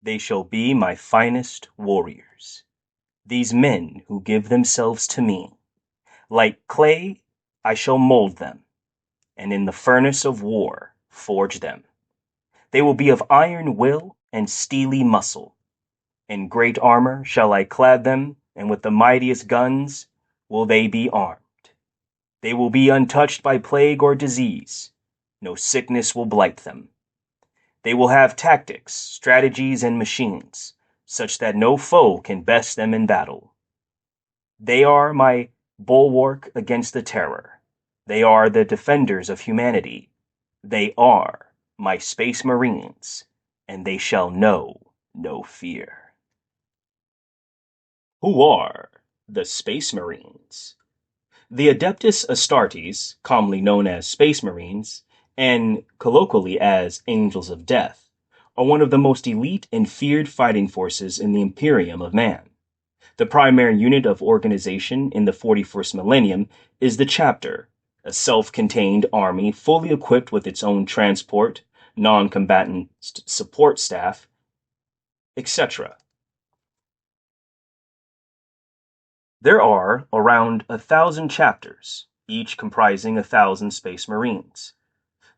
They shall be my finest warriors, these men who give themselves to me. Like clay, I shall mold them, and in the furnace of war forge them. They will be of iron will and steely muscle. In great armor shall I clad them, and with the mightiest guns will they be armed. They will be untouched by plague or disease. No sickness will blight them. They will have tactics, strategies, and machines, such that no foe can best them in battle. They are my bulwark against the terror. They are the defenders of humanity. They are my Space Marines, and they shall know no fear. Who are the Space Marines? The Adeptus Astartes, commonly known as Space Marines, and colloquially as Angels of Death, are one of the most elite and feared fighting forces in the Imperium of Man. The primary unit of organization in the 41st millennium is the Chapter, a self-contained army fully equipped with its own transport, non-combatant support staff, etc. There are around 1,000 chapters, each comprising 1,000 Space Marines.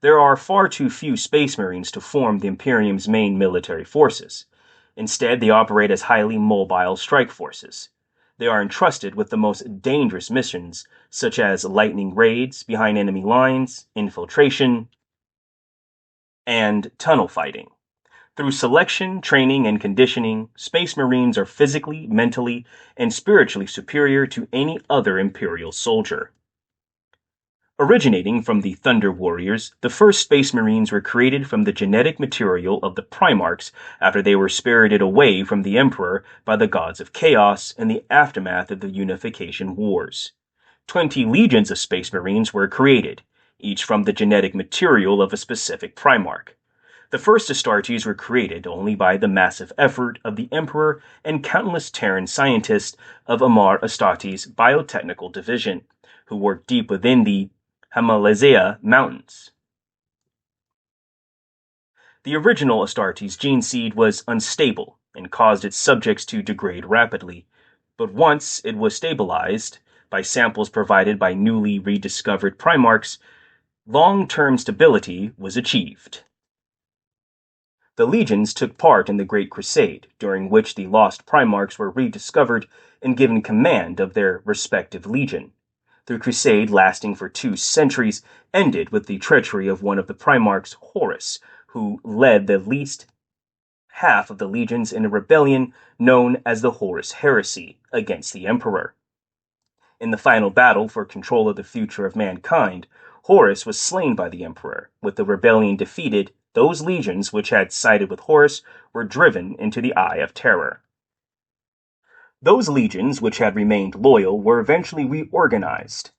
There are far too few Space Marines to form the Imperium's main military forces. Instead, they operate as highly mobile strike forces. They are entrusted with the most dangerous missions, such as lightning raids behind enemy lines, infiltration, and tunnel fighting. Through selection, training, and conditioning, Space Marines are physically, mentally, and spiritually superior to any other Imperial soldier. Originating from the Thunder Warriors, the first Space Marines were created from the genetic material of the Primarchs after they were spirited away from the Emperor by the gods of chaos in the aftermath of the Unification Wars. 20 legions of Space Marines were created, each from the genetic material of a specific Primarch. The first Astartes were created only by the massive effort of the Emperor and countless Terran scientists of Amar Astartes' biotechnical division, who worked deep within the Himalaya Mountains. The original Astartes gene seed was unstable and caused its subjects to degrade rapidly, but once it was stabilized by samples provided by newly rediscovered Primarchs, long-term stability was achieved. The legions took part in the Great Crusade, during which the lost Primarchs were rediscovered and given command of their respective legion. The crusade, lasting for 2 centuries, ended with the treachery of one of the Primarchs, Horus, who led the least half of the legions in a rebellion known as the Horus Heresy against the Emperor. In the final battle for control of the future of mankind, Horus was slain by the Emperor. With the rebellion defeated, those legions which had sided with Horus were driven into the Eye of Terror. Those legions which had remained loyal were eventually reorganized,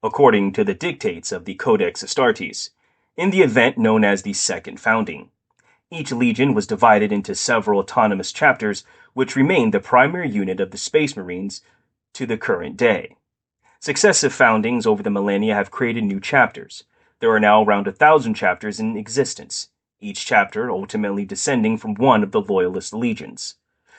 according to the dictates of the Codex Astartes, in the event known as the Second Founding. Each legion was divided into several autonomous chapters, which remained the primary unit of the Space Marines to the current day. Successive foundings over the millennia have created new chapters. There are now around 1,000 chapters in existence, each chapter ultimately descending from one of the Loyalist legions.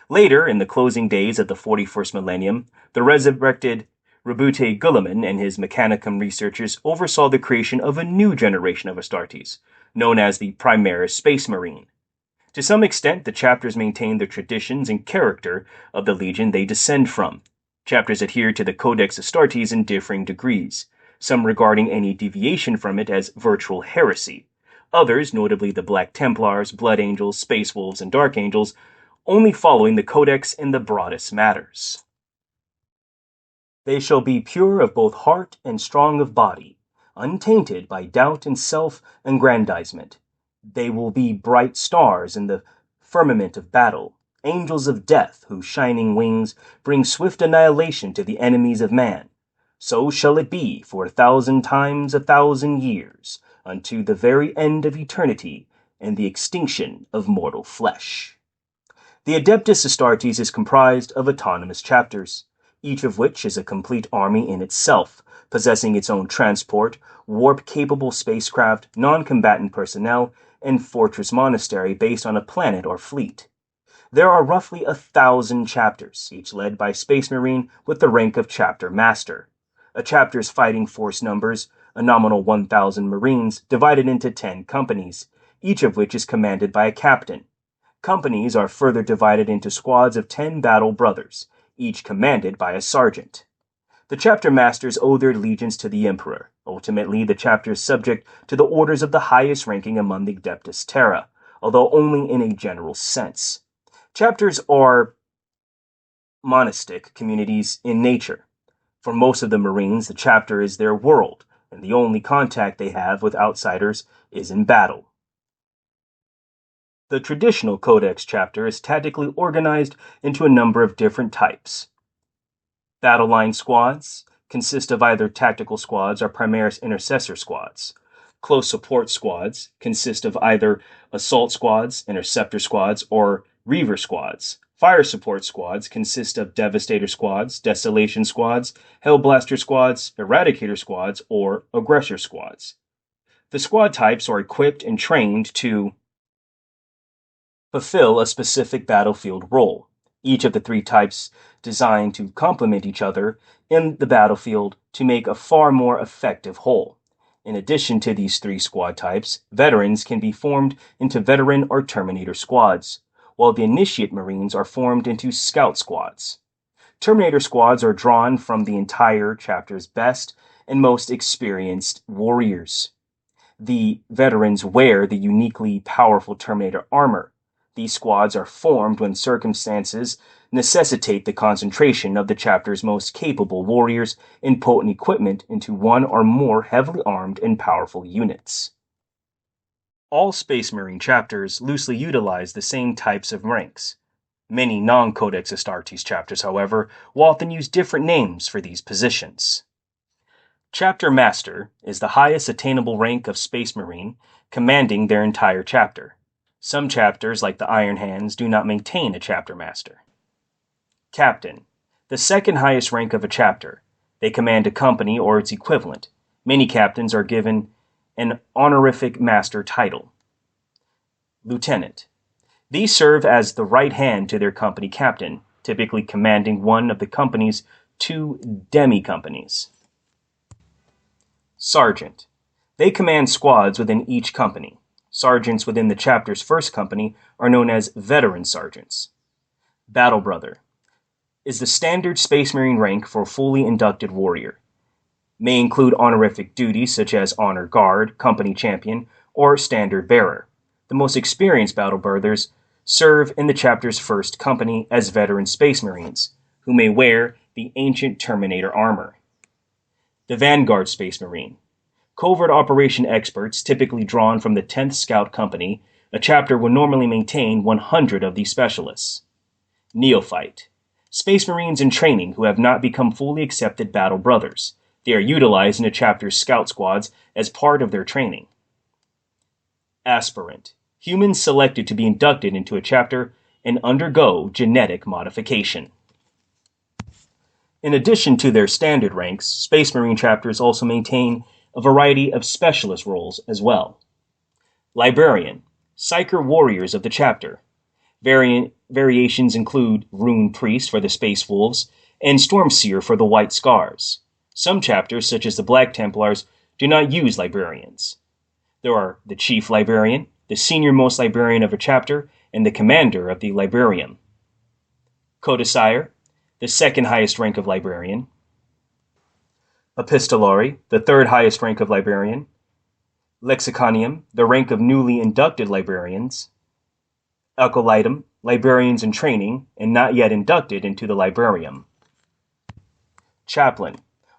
Later, in the closing days of the 41st millennium, the resurrected Rabute Guilliman and his Mechanicum researchers oversaw the creation of a new generation of Astartes, known as the Primaris Space Marine. To some extent, the chapters maintain the traditions and character of the legion they descend from. Chapters adhere to the Codex Astartes in differing degrees, some regarding any deviation from it as virtual heresy. Others, notably the Black Templars, Blood Angels, Space Wolves, and Dark Angels, only following the Codex in the broadest matters. They shall be pure of both heart and strong of body, untainted by doubt and self-aggrandizement. They will be bright stars in the firmament of battle, angels of death whose shining wings bring swift annihilation to the enemies of man. So shall it be for 1,000 times 1,000 years, unto the very end of eternity and the extinction of mortal flesh. The Adeptus Astartes is comprised of autonomous chapters, each of which is a complete army in itself, possessing its own transport, warp-capable spacecraft, non-combatant personnel, and fortress monastery based on a planet or fleet. There are roughly 1,000 chapters, each led by Space Marine with the rank of Chapter Master. A chapter's fighting force numbers a nominal 1,000 Marines divided into 10 companies, each of which is commanded by a captain. Companies are further divided into squads of 10 battle brothers, each commanded by a sergeant. The chapter masters owe their allegiance to the Emperor. Ultimately, the chapter is subject to the orders of the highest ranking among the Adeptus Terra, although only in a general sense. Chapters are monastic communities in nature. For most of the Marines, the chapter is their world, and the only contact they have with outsiders is in battle. The traditional Codex chapter is tactically organized into a number of different types. Battle line squads consist of either tactical squads or Primaris intercessor squads. Close support squads consist of either assault squads, interceptor squads, or reaver squads. Fire support squads consist of devastator squads, desolation squads, hellblaster squads, eradicator squads, or aggressor squads. The squad types are equipped and trained to fulfill a specific battlefield role. Each of the three types designed to complement each other in the battlefield to make a far more effective whole. In addition to these three squad types, veterans can be formed into veteran or Terminator squads, while the Initiate Marines are formed into scout squads. Terminator squads are drawn from the entire chapter's best and most experienced warriors. The veterans wear the uniquely powerful Terminator armor. These squads are formed when circumstances necessitate the concentration of the chapter's most capable warriors and potent equipment into one or more heavily armed and powerful units. All Space Marine chapters loosely utilize the same types of ranks. Many non-Codex Astartes chapters, however, will often use different names for these positions. Chapter Master is the highest attainable rank of Space Marine, commanding their entire chapter. Some chapters, like the Iron Hands, do not maintain a chapter master. Captain, the second highest rank of a chapter. They command a company or its equivalent. Many captains are given an honorific master title. Lieutenant. These serve as the right hand to their company captain, typically commanding one of the company's 2 demi-companies. Sergeant. They command squads within each company. Sergeants within the chapter's first company are known as veteran sergeants. Battle Brother is the standard Space Marine rank for a fully inducted warrior. May include honorific duties such as Honor Guard, Company Champion, or Standard Bearer. The most experienced Battle Brothers serve in the chapter's first company as veteran Space Marines, who may wear the ancient Terminator armor. The Vanguard Space Marine. Covert operation experts, typically drawn from the 10th Scout Company, a chapter would normally maintain 100 of these specialists. Neophyte. Space Marines in training who have not become fully accepted Battle Brothers. They are utilized in a chapter's scout squads as part of their training. Aspirant. Humans selected to be inducted into a chapter and undergo genetic modification. In addition to their standard ranks, Space Marine chapters also maintain a variety of specialist roles as well. Librarian. Psyker warriors of the chapter. Variations include Rune Priest for the Space Wolves and Stormseer for the White Scars. Some chapters, such as the Black Templars, do not use librarians. There are the Chief Librarian, the senior-most librarian of a chapter, and the commander of the Librarium. Codicillary, the second highest rank of librarian. Epistolary, the third highest rank of librarian. Lexiconium, the rank of newly inducted librarians. Acolytum, librarians in training and not yet inducted into the Librarium. Chaplain,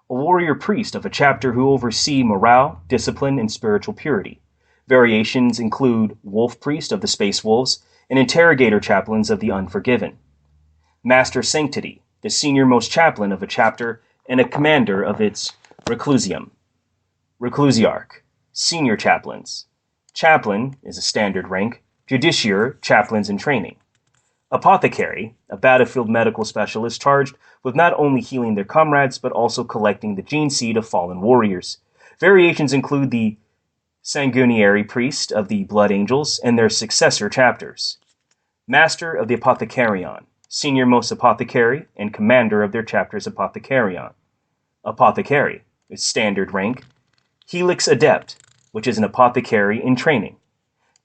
a warrior priest of a chapter who oversee morale, discipline, and spiritual purity. Variations include Wolf Priest of the Space Wolves and Interrogator Chaplains of the Unforgiven. Master Sanctity, the senior-most chaplain of a chapter and a commander of its Reclusium. Reclusiarch, senior chaplains. Chaplain is a standard rank. Justiciar, chaplains in training. Apothecary, a battlefield medical specialist charged with not only healing their comrades but also collecting the gene seed of fallen warriors. Variations include the Sanguinary Priest of the Blood Angels and their successor chapters. Master of the Apothecarion, Senior Most Apothecary and Commander of their chapter's Apothecarion. Apothecary is standard rank. Helix Adept, which is an apothecary in training.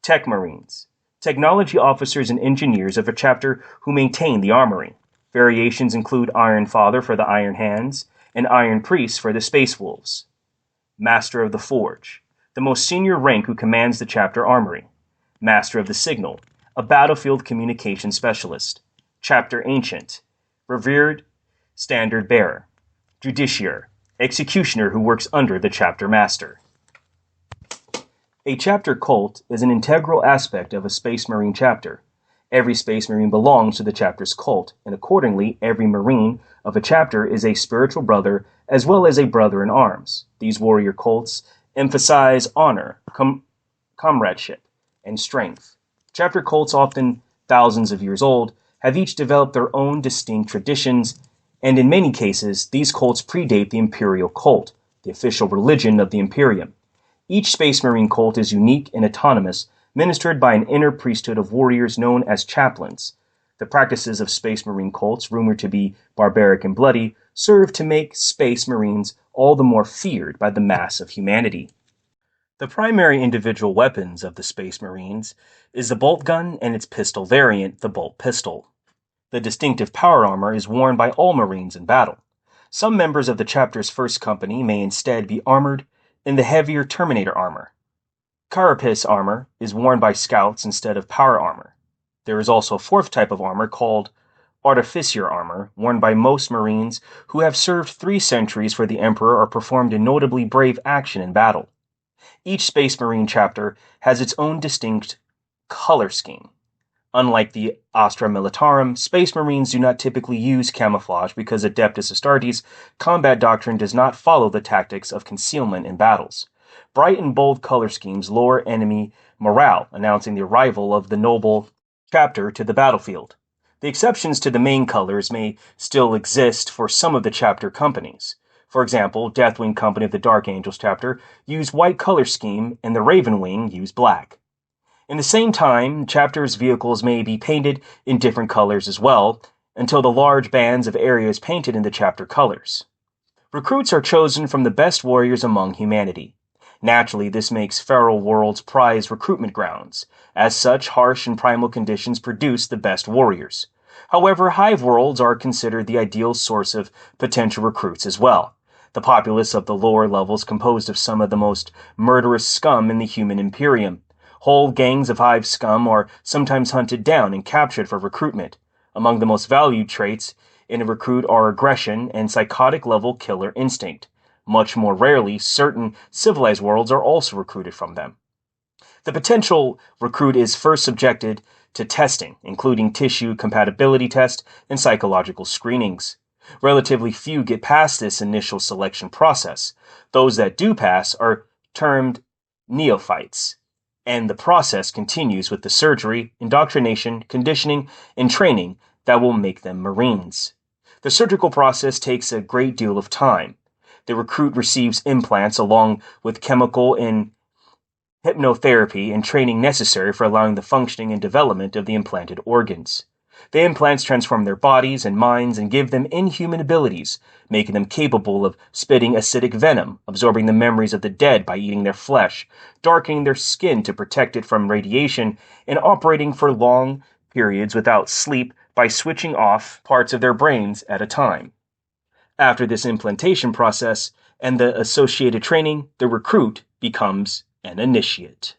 Tech Marines, technology officers and engineers of a chapter who maintain the armory. Variations include Iron Father for the Iron Hands and Iron Priest for the Space Wolves. Master of the Forge, the most senior rank who commands the chapter armory. Master of the Signal, a battlefield communication specialist. Chapter Ancient, revered standard bearer. Judiciary, executioner who works under the chapter master. A chapter cult is an integral aspect of a Space Marine chapter. Every Space Marine belongs to the chapter's cult, and accordingly, every Marine of a chapter is a spiritual brother as well as a brother in arms. These warrior cults emphasize honor, comradeship, and strength. Chapter cults, often thousands of years old, have each developed their own distinct traditions, and in many cases, these cults predate the Imperial cult, the official religion of the Imperium. Each Space Marine cult is unique and autonomous, ministered by an inner priesthood of warriors known as chaplains. The practices of Space Marine cults, rumored to be barbaric and bloody, serve to make Space Marines all the more feared by the mass of humanity. The primary individual weapons of the Space Marines is the bolt gun and its pistol variant, the bolt pistol. The distinctive power armor is worn by all Marines in battle. Some members of the chapter's first company may instead be armored in the heavier Terminator armor. Carapace armor is worn by scouts instead of power armor. There is also a fourth type of armor called artificer armor, worn by most Marines who have served 3 centuries for the Emperor or performed a notably brave action in battle. Each Space Marine chapter has its own distinct color scheme. Unlike the Astra Militarum, Space Marines do not typically use camouflage because Adeptus Astartes' combat doctrine does not follow the tactics of concealment in battles. Bright and bold color schemes lower enemy morale, announcing the arrival of the noble chapter to the battlefield. The exceptions to the main colors may still exist for some of the chapter companies. For example, Deathwing Company of the Dark Angels chapter use white color scheme and the Raven Wing use black. In the same time, chapters' vehicles may be painted in different colors as well, until the large bands of area is painted in the chapter colors. Recruits are chosen from the best warriors among humanity. Naturally, this makes feral worlds prized recruitment grounds. As such, harsh and primal conditions produce the best warriors. However, hive worlds are considered the ideal source of potential recruits as well. The populace of the lower levels composed of some of the most murderous scum in the human imperium. Whole gangs of hive scum are sometimes hunted down and captured for recruitment. Among the most valued traits in a recruit are aggression and psychotic level killer instinct. Much more rarely, certain civilized worlds are also recruited from them. The potential recruit is first subjected to testing, including tissue compatibility test and psychological screenings. Relatively few get past this initial selection process. Those that do pass are termed neophytes, and the process continues with the surgery, indoctrination, conditioning, and training that will make them Marines. The surgical process takes a great deal of time. The recruit receives implants along with chemical and hypnotherapy and training necessary for allowing the functioning and development of the implanted organs. The implants transform their bodies and minds and give them inhuman abilities, making them capable of spitting acidic venom, absorbing the memories of the dead by eating their flesh, darkening their skin to protect it from radiation, and operating for long periods without sleep by switching off parts of their brains at a time. After this implantation process and the associated training, the recruit becomes an initiate.